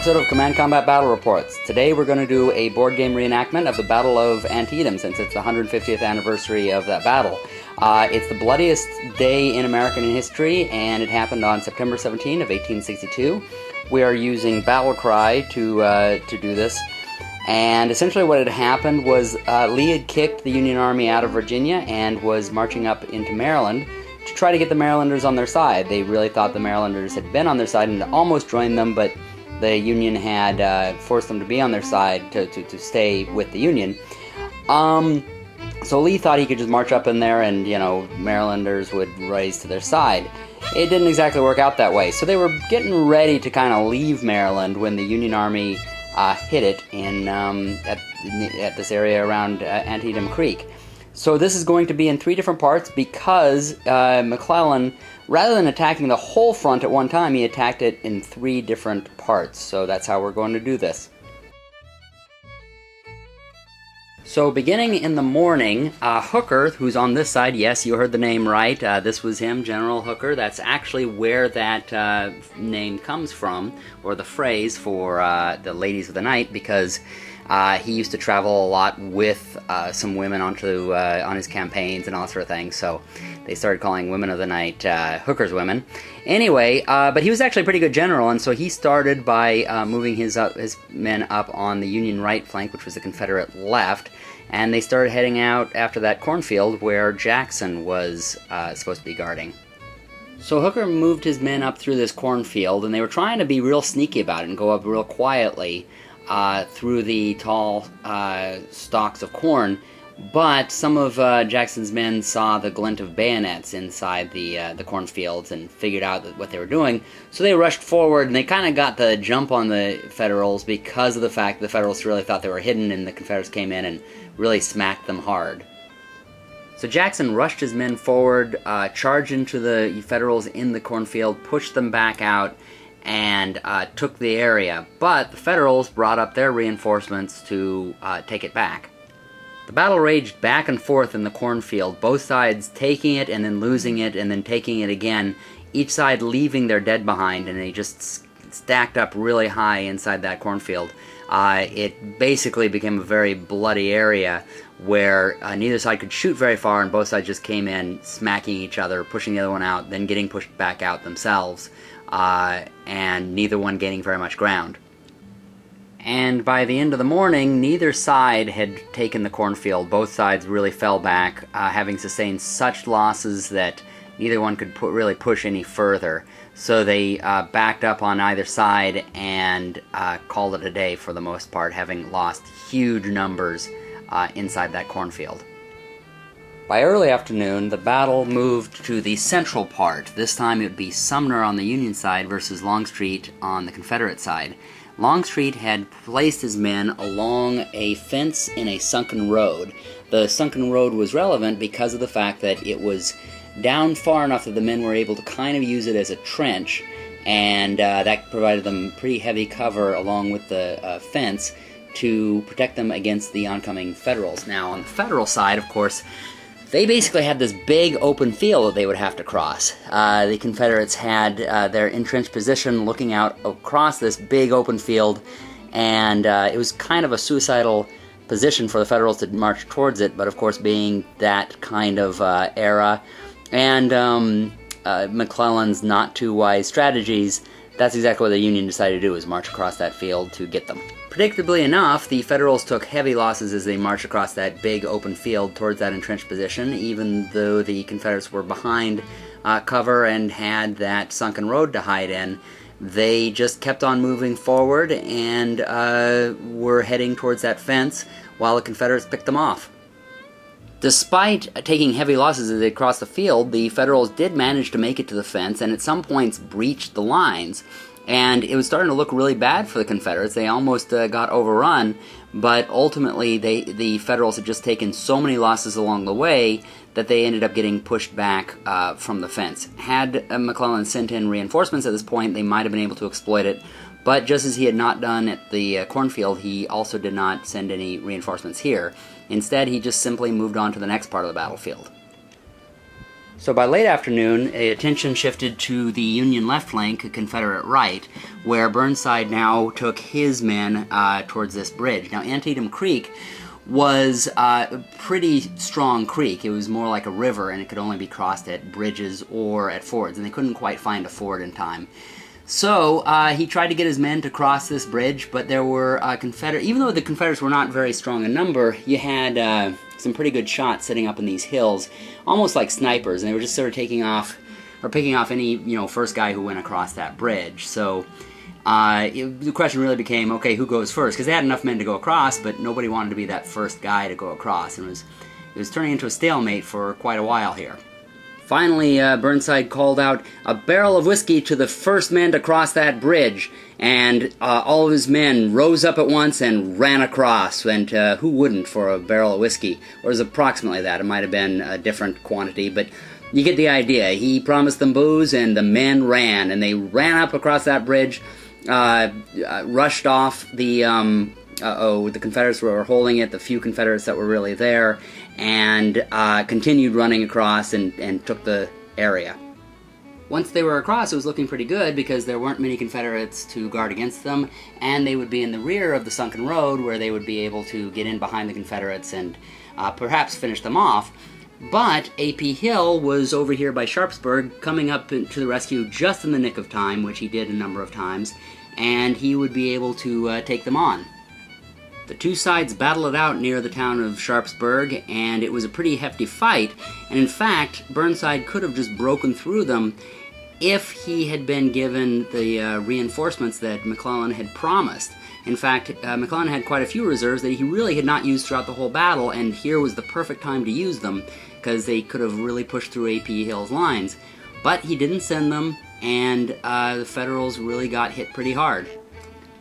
episode of Command Combat Battle Reports. Today we're going to do a board game reenactment of the Battle of Antietam, since it's the 150th anniversary of that battle. It's the bloodiest day in American history, and it happened on September 17 of 1862. We are using Battle Cry to do this. And essentially what had happened was Lee had kicked the Union Army out of Virginia and was marching up into Maryland to try to get the Marylanders on their side. They really thought the Marylanders had been on their side and almost joined them, but the Union had forced them to be on their side to stay with the Union. So Lee thought he could just march up in there and, Marylanders would rise to their side. It didn't exactly work out that way. So they were getting ready to kind of leave Maryland when the Union Army hit it at this area around Antietam Creek. So this is going to be in three different parts because McClellan, rather than attacking the whole front at one time, he attacked it in three different parts. So that's how we're going to do this. So beginning in the morning, Hooker, who's on this side, yes, you heard the name right, this was him, General Hooker. That's actually where that name comes from, or the phrase for the ladies of the night, because he used to travel a lot with some women on his campaigns and all that sort of thing, so they started calling women of the night Hooker's women. Anyway, but he was actually a pretty good general, and so he started by moving his men up on the Union right flank, which was the Confederate left, and they started heading out after that cornfield where Jackson was supposed to be guarding. So Hooker moved his men up through this cornfield, and they were trying to be real sneaky about it and go up real quietly through the tall stalks of corn, but some of Jackson's men saw the glint of bayonets inside the cornfields and figured out what they were doing, so they rushed forward, and they kind of got the jump on the Federals because of the fact the Federals really thought they were hidden, and the Confederates came in and really smacked them hard. So Jackson rushed his men forward, charged into the Federals in the cornfield, pushed them back out, and took the area, but the Federals brought up their reinforcements to take it back. The battle raged back and forth in the cornfield, both sides taking it and then losing it and then taking it again, each side leaving their dead behind, and they just stacked up really high inside that cornfield. It basically became a very bloody area where neither side could shoot very far, and both sides just came in smacking each other, pushing the other one out, then getting pushed back out themselves, and neither one gaining very much ground. And by the end of the morning, neither side had taken the cornfield. Both sides really fell back, having sustained such losses that neither one could really push any further. So they backed up on either side and called it a day for the most part, having lost huge numbers inside that cornfield. By early afternoon, the battle moved to the central part. This time it would be Sumner on the Union side versus Longstreet on the Confederate side. Longstreet had placed his men along a fence in a sunken road. The sunken road was relevant because of the fact that it was down far enough that the men were able to kind of use it as a trench, and that provided them pretty heavy cover along with the fence to protect them against the oncoming Federals. Now, on the Federal side, of course, they basically had this big open field that they would have to cross. The Confederates had their entrenched position looking out across this big open field, and it was kind of a suicidal position for the Federals to march towards it, but of course being that kind of era, and McClellan's not too wise strategies, that's exactly what the Union decided to do, is march across that field to get them. Predictably enough, the Federals took heavy losses as they marched across that big open field towards that entrenched position, even though the Confederates were behind cover and had that sunken road to hide in. They just kept on moving forward and were heading towards that fence while the Confederates picked them off. Despite taking heavy losses as they crossed the field, the Federals did manage to make it to the fence and at some points breached the lines. And it was starting to look really bad for the Confederates. They almost got overrun, but ultimately the Federals had just taken so many losses along the way that they ended up getting pushed back from the fence. Had McClellan sent in reinforcements at this point, they might have been able to exploit it, but just as he had not done at the cornfield, he also did not send any reinforcements here. Instead, he just simply moved on to the next part of the battlefield. So by late afternoon, attention shifted to the Union left flank, Confederate right, where Burnside now took his men towards this bridge. Now, Antietam Creek was a pretty strong creek. It was more like a river, and it could only be crossed at bridges or at fords, and they couldn't quite find a ford in time. So he tried to get his men to cross this bridge, but there were even though the Confederates were not very strong in number, you had some pretty good shots sitting up in these hills, almost like snipers, and they were just sort of taking off, or picking off any, first guy who went across that bridge. So the question really became, okay, who goes first? Because they had enough men to go across, but nobody wanted to be that first guy to go across, and it was turning into a stalemate for quite a while here. Finally, Burnside called out, "A barrel of whiskey to the first man to cross that bridge," and all of his men rose up at once and ran across, and who wouldn't for a barrel of whiskey? Or it was approximately that. It might have been a different quantity, but you get the idea. He promised them booze, and the men ran, and they ran up across that bridge, rushed off the Confederates were holding it, the few Confederates that were really there, and continued running across and took the area. Once they were across, it was looking pretty good because there weren't many Confederates to guard against them, and they would be in the rear of the sunken road where they would be able to get in behind the Confederates and perhaps finish them off. But A.P. Hill was over here by Sharpsburg, coming up to the rescue just in the nick of time, which he did a number of times, and he would be able to take them on. The two sides battled it out near the town of Sharpsburg, and it was a pretty hefty fight, and in fact, Burnside could have just broken through them if he had been given the reinforcements that McClellan had promised. In fact, McClellan had quite a few reserves that he really had not used throughout the whole battle, and here was the perfect time to use them, because they could have really pushed through A.P. Hill's lines. But he didn't send them, and the Federals really got hit pretty hard.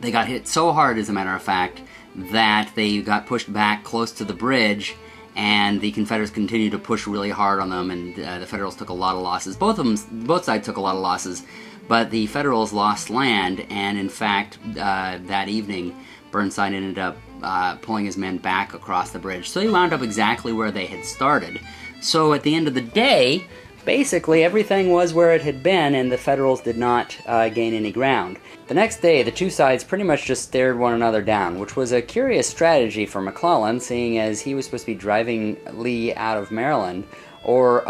They got hit so hard, as a matter of fact, that they got pushed back close to the bridge, and the Confederates continued to push really hard on them, and the Federals took a lot of losses. Both sides took a lot of losses, but the Federals lost land, and in fact, that evening, Burnside ended up pulling his men back across the bridge. So he wound up exactly where they had started. So at the end of the day, basically everything was where it had been, and the Federals did not gain any ground. The next day, the two sides pretty much just stared one another down, which was a curious strategy for McClellan, seeing as he was supposed to be driving Lee out of Maryland, or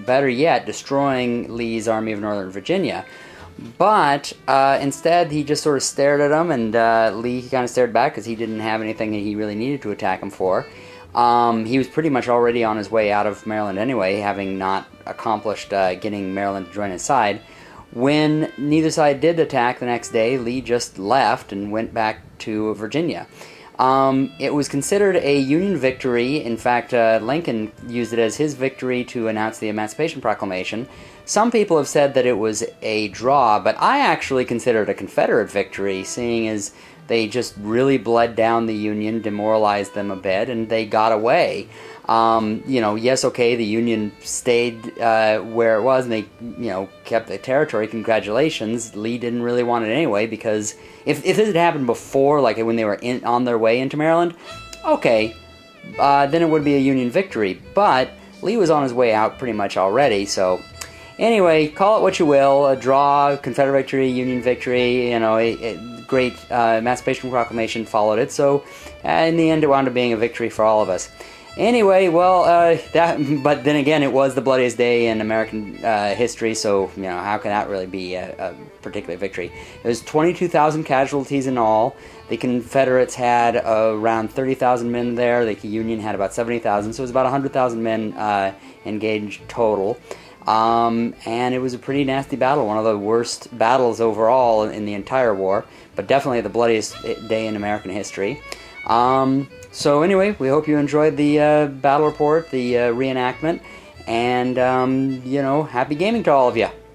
better yet, destroying Lee's Army of Northern Virginia. But instead, he just sort of stared at him, and Lee kind of stared back because he didn't have anything that he really needed to attack him for. He was pretty much already on his way out of Maryland anyway, having not accomplished getting Maryland to join his side. When neither side did attack the next day, Lee just left and went back to Virginia. It was considered a Union victory. In fact, Lincoln used it as his victory to announce the Emancipation Proclamation. Some people have said that it was a draw, but I actually consider it a Confederate victory, seeing as they just really bled down the Union, demoralized them a bit, and they got away. Yes, okay, the Union stayed where it was, and they, kept the territory. Congratulations. Lee didn't really want it anyway, because if this had happened before, like when they were on their way into Maryland, okay, then it would be a Union victory. But Lee was on his way out pretty much already, so anyway, call it what you will, a draw, Confederate victory, Union victory, a great Emancipation Proclamation followed it, so in the end it wound up being a victory for all of us. Anyway, but then again, it was the bloodiest day in American history, so, how can that really be a particular victory? There was 22,000 casualties in all. The Confederates had around 30,000 men there. The Union had about 70,000, so it was about 100,000 men engaged total. And it was a pretty nasty battle, one of the worst battles overall in the entire war, but definitely the bloodiest day in American history. So anyway, we hope you enjoyed the battle report, the reenactment, and, happy gaming to all of you.